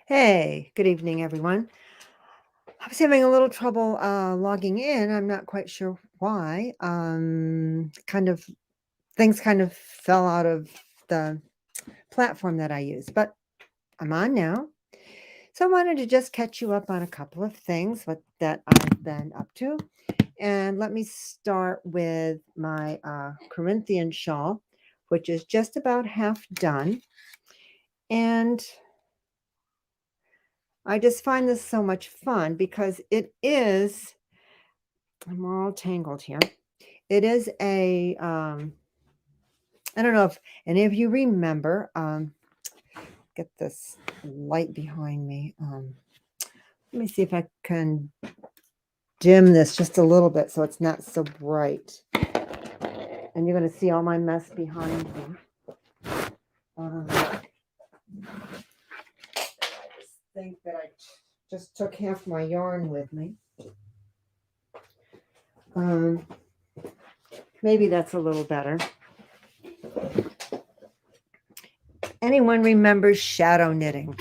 Hey, good evening, everyone. I was having a little trouble logging in. I'm not quite sure why. Things kind of fell out of the platform that I use, but I'm on now. So I wanted to just catch you up on a couple of things that I've been up to. And let me start with my Corinthian shawl, which is just about half done. And I just find this so much fun because I'm all tangled here. It is I don't know if any of you remember, get this light behind me. Let me see if I can dim this just a little bit so it's not so bright. And you're going to see all my mess behind me. I just think that I just took half my yarn with me. Maybe that's a little better. Anyone remembers shadow knitting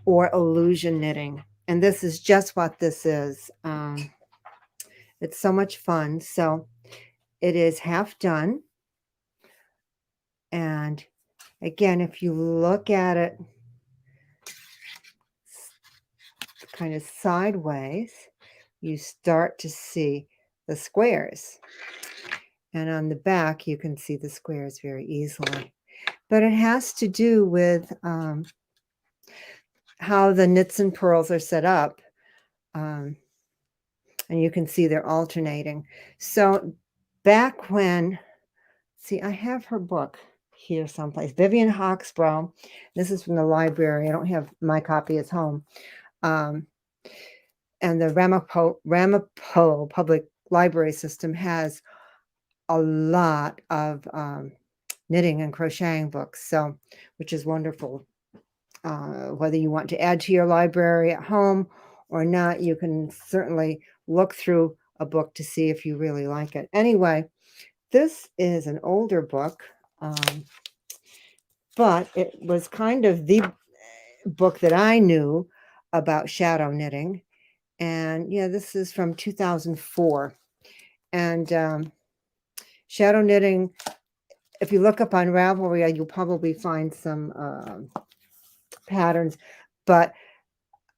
or illusion knitting? And this is just what this is. It's so much fun. So it is half done. And again, if you look at it kind of sideways, you start to see the squares. And on the back, you can see the squares very easily. But it has to do with how the knits and purls are set up. And you can see they're alternating. So back when, see, I have her book here someplace. Vivian Hawksbrough. This is from the library. I don't have my copy at home. And the Ramapo Public Library System has a lot of knitting and crocheting books, so which is wonderful. Whether you want to add to your library at home or not, you can certainly look through a book to see if you really like it. Anyway, this is an older book, but it was kind of the book that I knew about shadow knitting. And yeah, this is from 2004. And shadow knitting, if you look up on Ravelry, you'll probably find some patterns. But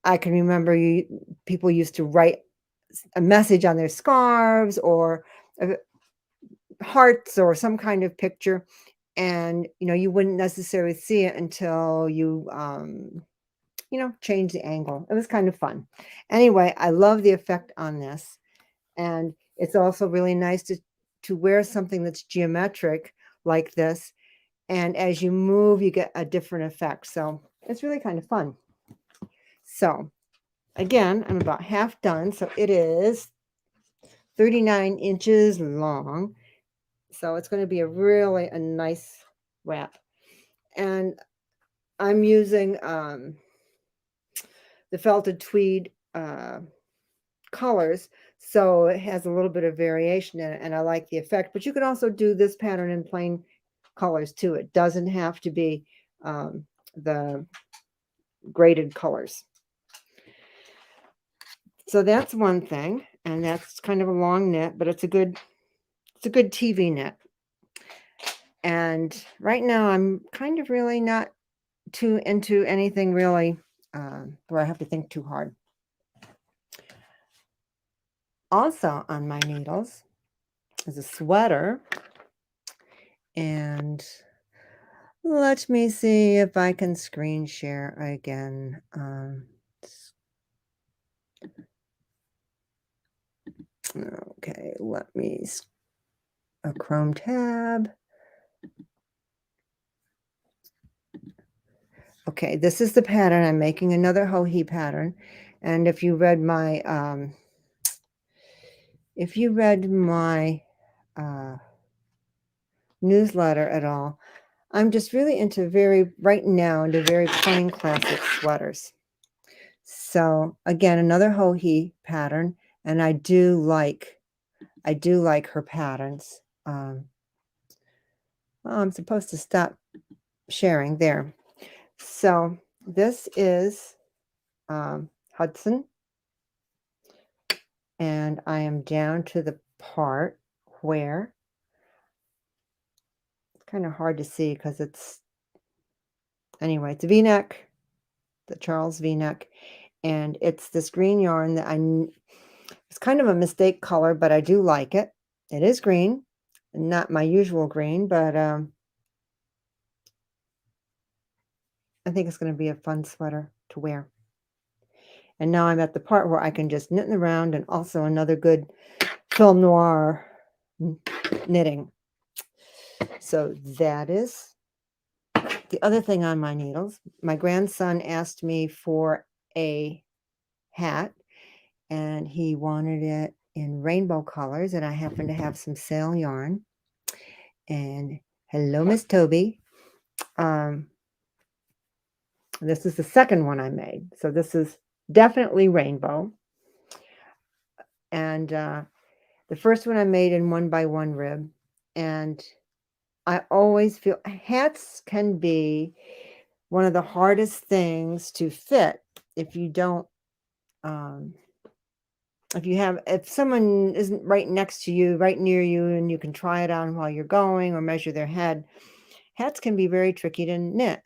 I can remember people used to write a message on their scarves or hearts or some kind of picture. And, you wouldn't necessarily see it until you change the angle. It was kind of fun. Anyway, I love the effect on this. And it's also really nice to wear something that's geometric like this. And as you move, you get a different effect. So it's really kind of fun. So again, I'm about half done. So it is 39 inches long. So it's going to be a nice wrap. And I'm using the felted tweed colors, so it has a little bit of variation in it, and I like the effect. But you can also do this pattern in plain colors too. It doesn't have to be the graded colors. So that's one thing, and that's kind of a long knit, but it's a good TV knit. And right now I'm kind of really not too into anything really where I have to think too hard. Also on my needles is a sweater, and let me see if I can screen share again. Okay, let me a Chrome tab. Okay, this is the pattern. I'm making another Ho-He pattern, and if you read my newsletter at all, I'm just really into right now into very plain classic sweaters. So again, another Ho-He pattern, and I do like her patterns. I'm supposed to stop sharing there. So this is Hudson. And I am down to the part where it's kind of hard to see because anyway, it's a V-neck, the Charles V-neck, and it's this green yarn that it's kind of a mistake color, but I do like it. It is green, not my usual green, but I think it's going to be a fun sweater to wear. And now I'm at the part where I can just knit around, and also another good film noir knitting. So that is the other thing on my needles. My grandson asked me for a hat, and he wanted it in rainbow colors, and I happen to have some sale yarn. And hello, Miss Toby. This is the second one I made. So this is definitely rainbow. And the first one I made in 1x1 rib. And I always feel hats can be one of the hardest things to fit if you don't, if someone isn't right next to you, right near you, and you can try it on while you're going or measure their head. Hats can be very tricky to knit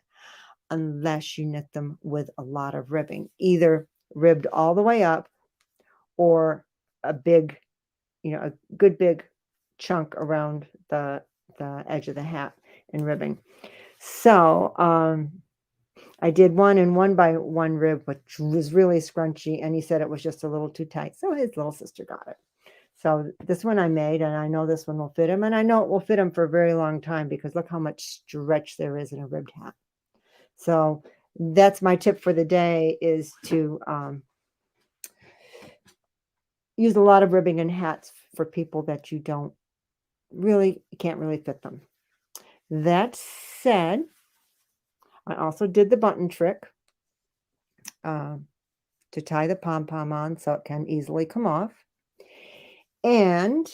unless you knit them with a lot of ribbing, either ribbed all the way up or a big, a good big chunk around the edge of the hat and ribbing. So I did one in 1x1 rib, which was really scrunchy, and he said it was just a little too tight. So his little sister got it. So this one I made, and I know this one will fit him, and I know it will fit him for a very long time because look how much stretch there is in a ribbed hat. So that's my tip for the day, is to use a lot of ribbing in hats for people that you can't really fit them. That said, I also did the button trick to tie the pom-pom on so it can easily come off. And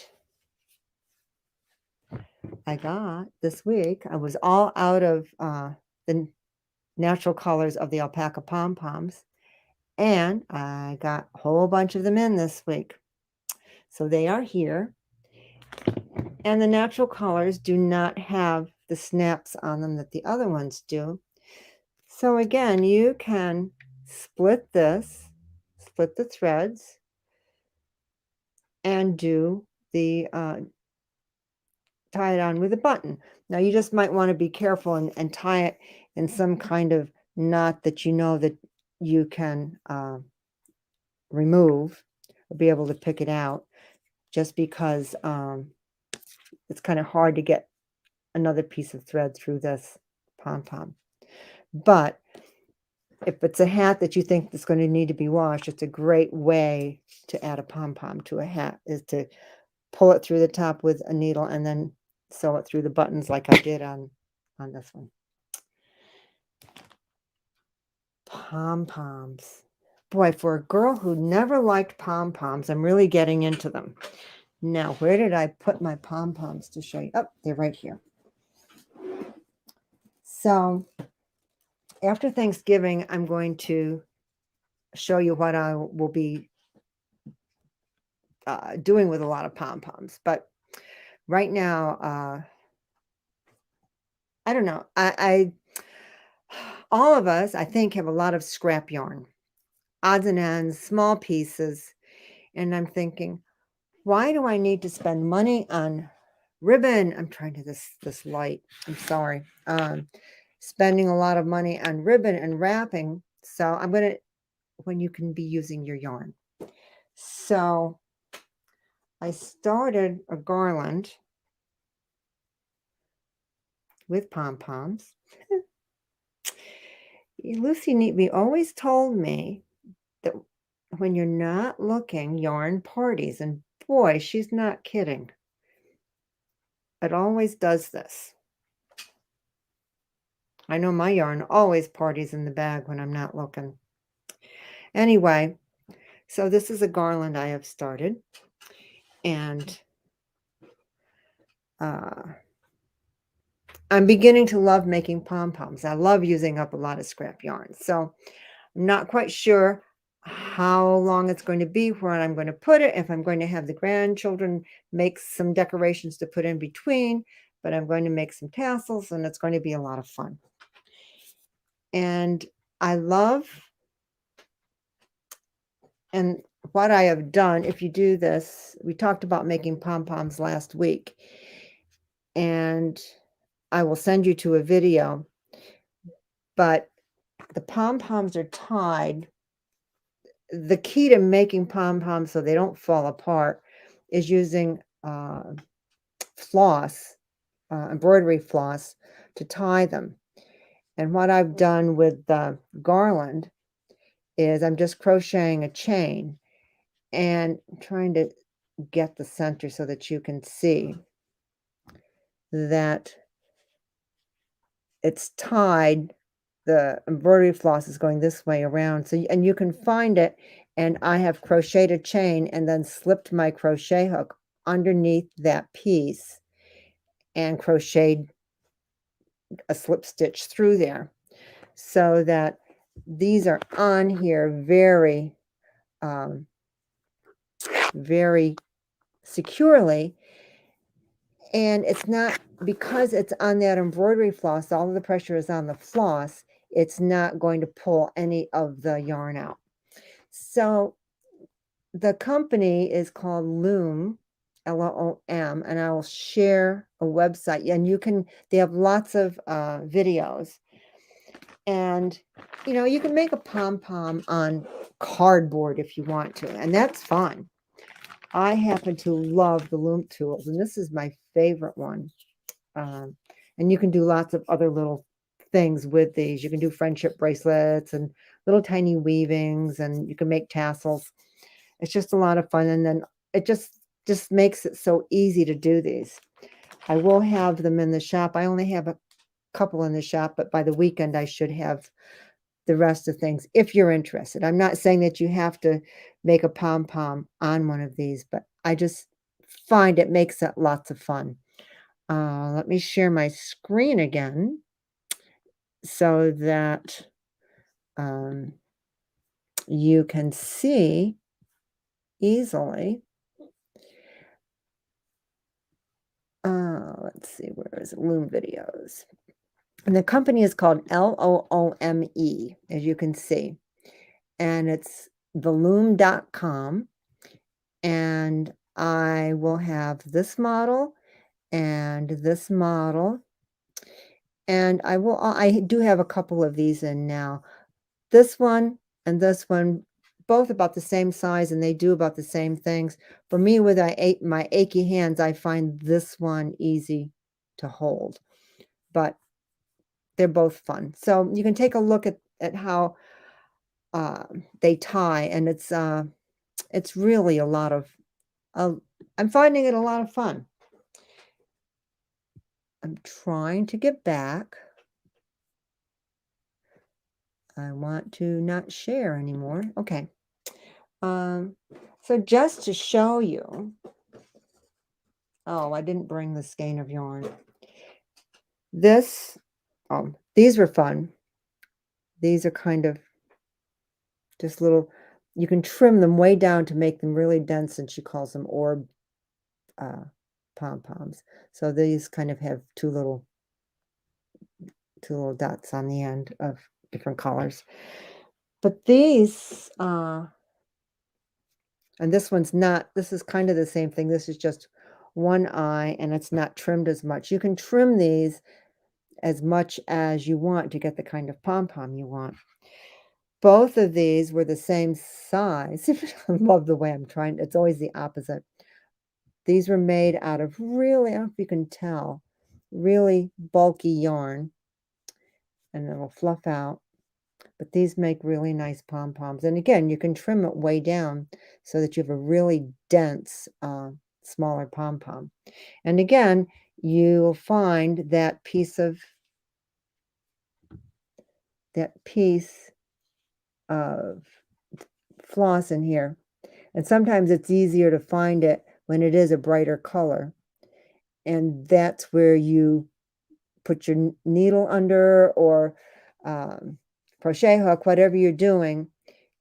I got this week, I was all out of the natural colors of the alpaca pom-poms, and I got a whole bunch of them in this week. So they are here. And the natural colors do not have the snaps on them that the other ones do. So again, you can split the threads, and do the tie it on with a button. Now you just might want to be careful and tie it in some kind of knot that that you can remove or be able to pick it out, just because it's kind of hard to get another piece of thread through this pom-pom. But if it's a hat that you think is going to need to be washed, it's a great way to add a pom-pom to a hat, is to pull it through the top with a needle and then sew it through the buttons like I did on this one. Pom-poms. Boy, for a girl who never liked pom-poms, I'm really getting into them. Now, where did I put my pom-poms to show you? Oh, they're right here. So after Thanksgiving, I'm going to show you what I will be doing with a lot of pom-poms. But right now, I don't know. All of us, I think, have a lot of scrap yarn, odds and ends, small pieces. And I'm thinking, why do I need to spend money on ribbon? I'm trying to this light. I'm sorry. Spending a lot of money on ribbon and wrapping. So when you can be using your yarn. So I started a garland with pom-poms. Lucy Neatby always told me that when you're not looking, yarn parties. And boy, she's not kidding. It always does this. I know my yarn always parties in the bag when I'm not looking. Anyway, so this is a garland I have started. And I'm beginning to love making pom-poms. I love using up a lot of scrap yarn. So I'm not quite sure how long it's going to be, where I'm going to put it, if I'm going to have the grandchildren make some decorations to put in between, but I'm going to make some tassels and it's going to be a lot of fun. And I love, and what I have done, if you do this, we talked about making pom-poms last week, and I will send you to a video, but the pom-poms are tied. The key to making pom-poms so they don't fall apart is using floss, embroidery floss, to tie them. And what I've done with the garland is I'm just crocheting a chain and trying to get the center so that you can see that it's tied. The embroidery floss is going this way around. So, and you can find it. And I have crocheted a chain and then slipped my crochet hook underneath that piece and crocheted a slip stitch through there, so that these are on here very, very securely. And it's not, because it's on that embroidery floss, all of the pressure is on the floss, it's not going to pull any of the yarn out. So the company is called Loom, Loom, and I will share a website, and they have lots of videos. And, you can make a pom-pom on cardboard if you want to, and that's fine. I happen to love the Loom tools, and this is my favorite one. And you can do lots of other little things with these. You can do friendship bracelets and little tiny weavings, and you can make tassels. It's just a lot of fun, and then it just makes it so easy to do these. I will have them in the shop. I only have a couple in the shop, but by the weekend I should have the rest of things if you're interested. I'm not saying that you have to make a pom-pom on one of these, but I just find it makes it lots of fun. Let me share my screen again so that you can see easily. Let's see, where is it? Loom videos. And the company is called Loome, as you can see. And it's theloom.com. And I will have this model and this model. And I do have a couple of these in now. This one and this one, both about the same size, and they do about the same things. For me, with my achy hands, I find this one easy to hold. But they're both fun. So you can take a look at how they tie, and it's really a lot of, I'm finding it a lot of fun. I'm trying to get back. I want to not share anymore. Okay. So just to show you, oh, I didn't bring the skein of yarn. These were fun. These are kind of just little, you can trim them way down to make them really dense, and she calls them orb pom-poms. So these kind of have two little dots on the end of different colors. But these, and this one's not, this is kind of the same thing. This is just one eye, and it's not trimmed as much. You can trim these as much as you want to get the kind of pom-pom you want. Both of these were the same size. I love the way I'm trying. It's always the opposite. These were made out of really, I don't know if you can tell, really bulky yarn, and it'll fluff out. But these make really nice pom-poms. And again, you can trim it way down so that you have a really dense, smaller pom-pom. And again, you'll find that piece of floss in here. And sometimes it's easier to find it when it is a brighter color. And that's where you put your needle under, or crochet hook, whatever you're doing,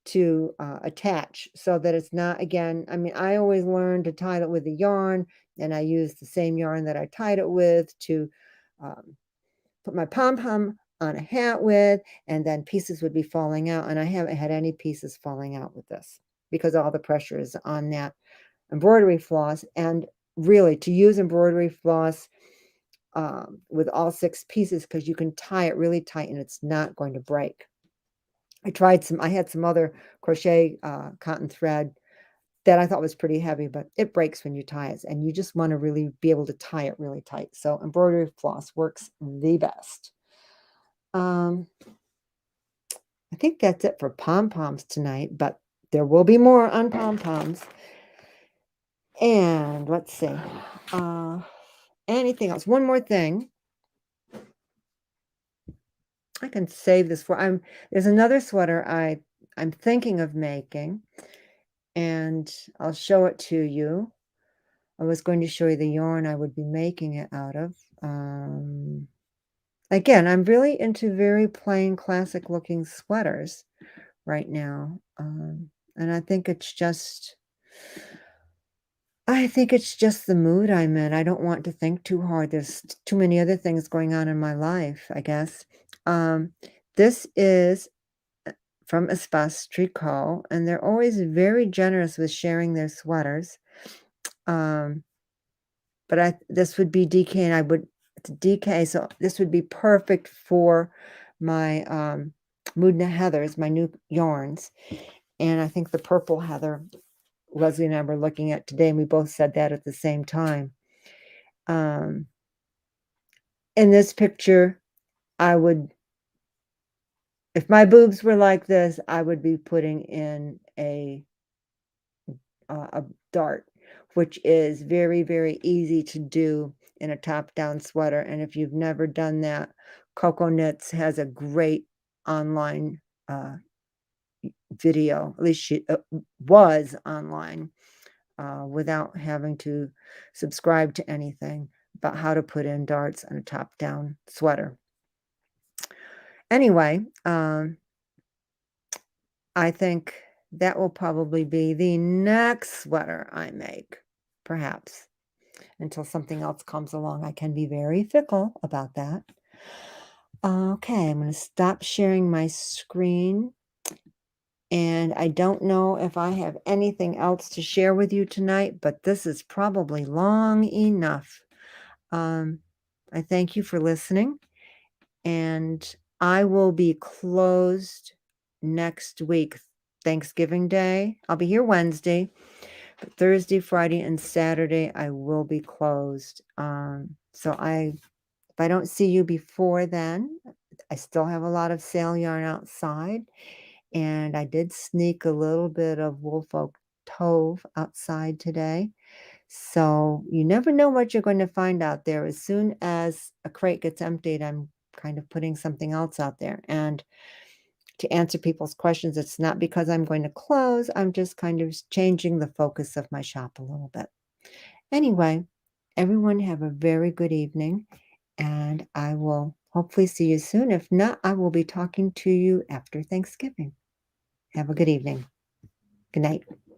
to attach so that it's not, again, I mean, I always learned to tie it with a yarn, and I used the same yarn that I tied it with to put my pom-pom on a hat with, and then pieces would be falling out, and I haven't had any pieces falling out with this because all the pressure is on that embroidery floss. And really, to use embroidery floss with all 6 pieces, because you can tie it really tight and it's not going to break. I had some other crochet cotton thread that I thought was pretty heavy, but it breaks when you tie it, and you just want to really be able to tie it really tight. So embroidery floss works the best. I think that's it for pom-poms tonight, but there will be more on pom-poms. And let's see. Anything else? One more thing. I can save this for there's another sweater I'm thinking of making, and I'll show it to you. I was going to show you the yarn I would be making it out of. Again, I'm really into very plain, classic looking sweaters right now. And I think it's just the mood I'm in. I don't want to think too hard. There's too many other things going on in my life, I guess. This is from Espace Tricot, and they're always very generous with sharing their sweaters. But this would be DK, and it's DK, so this would be perfect for my Moodna Heathers, my new yarns. And I think the purple heather, Leslie and I were looking at today, and we both said that at the same time. In this picture, if my boobs were like this, I would be putting in a dart, which is very, very easy to do in a top-down sweater. And if you've never done that, Coco Knits has a great online video. At least she was online without having to subscribe to anything, about how to put in darts on a top-down sweater. Anyway, I think that will probably be the next sweater I make, perhaps, until something else comes along. I can be very fickle about that. Okay, I'm going to stop sharing my screen. And I don't know if I have anything else to share with you tonight, but this is probably long enough. I thank you for listening, and I will be closed next week, Thanksgiving Day. I'll be here Wednesday, but Thursday, Friday, and Saturday I will be closed. So if I don't see you before then, I still have a lot of sale yarn outside, and I did sneak a little bit of Woolfolk Tove outside today. So you never know what you're going to find out there. As soon as a crate gets emptied, I'm kind of putting something else out there. And to answer people's questions, it's not because I'm going to close. I'm just kind of changing the focus of my shop a little bit. Anyway, everyone have a very good evening, and I will hopefully see you soon. If not, I will be talking to you after Thanksgiving. Have a good evening. Good night.